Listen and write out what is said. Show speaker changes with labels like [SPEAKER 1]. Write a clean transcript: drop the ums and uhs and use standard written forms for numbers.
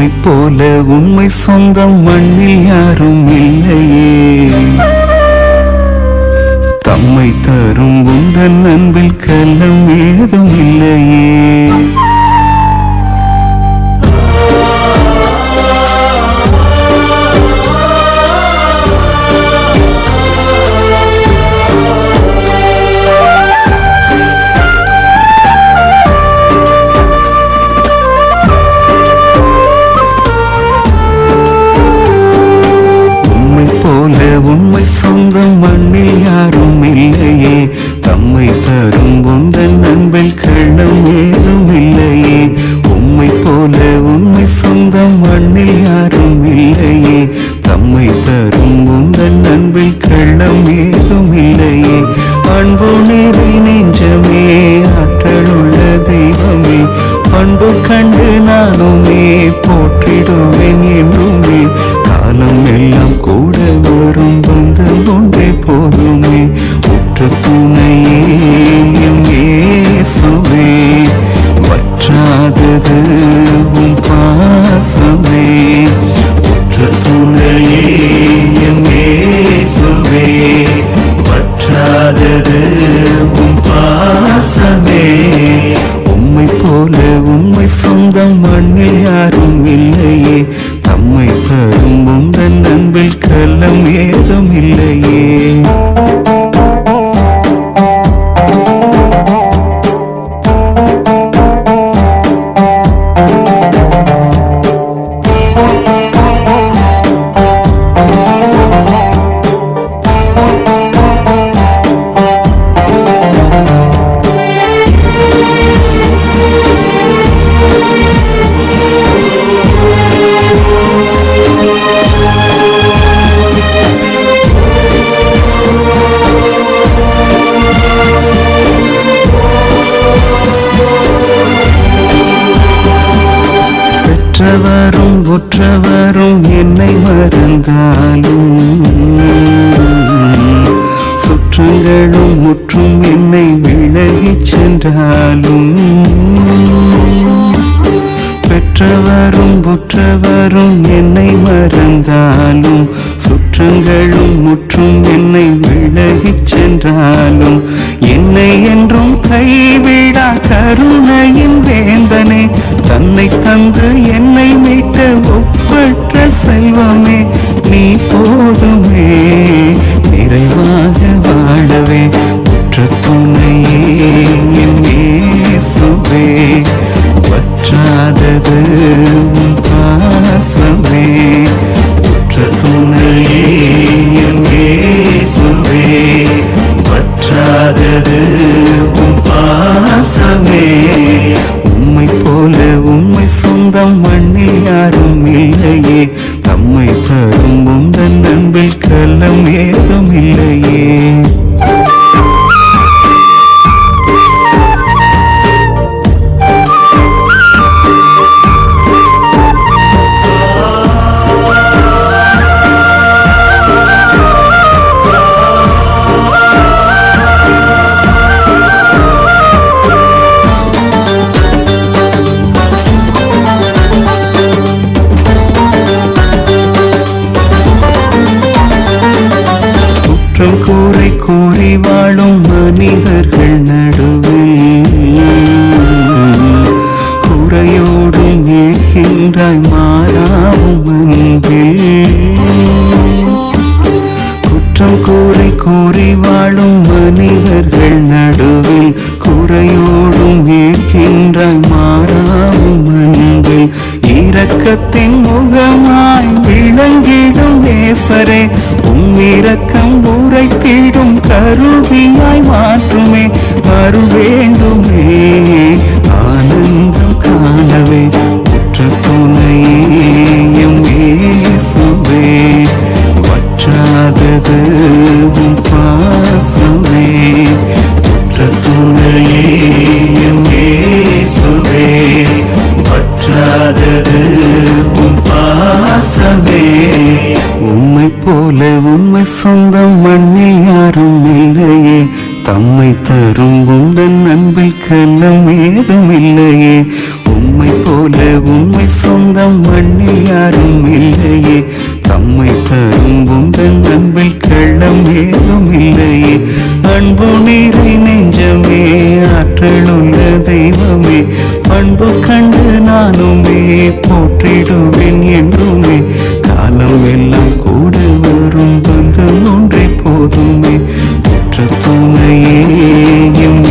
[SPEAKER 1] உம்மை போல உண்மை சொந்தம் மண்ணில் யாரும் இல்லையே. தம்மை தரும் உந்தன் அன்பில் கள்ளம் ஏதும் இல்லையே. உண்மை சொந்தம் மண்ணில் யாரும் இல்லையே. தம்மை தரும் உந்தன் அன்பில் கள்ளம் ஏதும் இல்லையே. உம்மை போல உண்மை சொந்தம் மண்ணில் யாரும் இல்லையே. தம்மை தரும் உந்தன் அன்பில் கள்ளம் ஏதும் இல்லையே. அன்பு நிறை நெஞ்சமே, ஆற்றலுள்ள தெய்வமே, பண்பு கண்டு நானுமே போற்றிடுவேன் என்றுமே. காலம் எல்லாம் கூட வரும் பந்தம் ஒன்றே போதுமே. உற்ற துணையே இயேசுவே, வற்றாதது உம் பாசமே. உற்ற துணையே இயேசுவே, வற்றாதது உம் பாசமே. உம்மை போல உண்மை சொந்தம் மண்ணில் யாரும் இல்லையே. தம்மை தரும் உந்தன் அன்பில் கள்ளம் ஏதும் இல்லையே. பெற்றவரும் உற்றவரும் என்னை மறந்தாலும், சுற்றங்களும் முற்றும் என்னை விலகிச் சென்றாலும், பெற்றவரும் உற்றவரும் என்னை மறந்தாலும், சுற்றங்களும் முற்றும் என்னை விலகிச் சென்றாலும், என்னை என்றும் கைவிடா கருணையின் வேந்தனே, தன்னை தந்து என்னை மீட்ட ஒப்பற்ற செல்வமே, நீ போதுமே நிறைவாக வாழவே. உற்ற துணையே இயேசுவே, வற்றாதது உம் பாசமே. உற்ற துணையே இயேசுவே, வற்றாதது உம் பாசமே. உம்மை போல உண்மை சொந்தம் மண்ணில் யாரும் இல்லையே. தம்மை தரும் உந்தன் அன்பில் கள்ளம் ஏதும் இல்லையே. குற்றம் கூரை கூறி வாழும் மனிதர்கள் நடுவில், குறையோடும் ஏற்கின்றாய் மாறாவும் அன்பில். குற்றம் கூரை கூறி வாழும் மனிதர்கள் நடுவில், குறையோடும் ஏற்கின்றாய் மாறாவும் அன்பில். இரக்கத்தின் முகமாய் விளங்கிடும் நேசரே, உம் இரக்கம் உரைத்திடும் கருவியாய் மாற்றுமே. அருள் வேண்டுமே ஆனந்தம் காணவே. உற்ற துணையே இயேசுவே, வற்றாதது உம் பாசமே. உற்ற துணையே இயேசுவே, வற்றாதது உம் பாசமே. உம்மை போல உண்மை சொந்தம் மண்ணில் யாரும் இல்லையே. தம்மை தரும் உந்தன் அன்பில் கள்ளம் ஏதும் இல்லையே. உம்மை போல உண்மை சொந்தம் மண்ணில் யாரும் இல்லையே. தம்மை தரும் உந்தன் அன்பில் கள்ளம் ஏதும் இல்லையே. அன்பு நீரை நெஞ்சமே, ஆற்றலுள்ள தெய்வமே, பண்பு கண்டு நானுமே போற்றிடுவேன் என்றுமே. காலம் எல்லாம் கூட வரும் பந்தம் ஒன்றை போதுமே. உற்ற துணையே எம்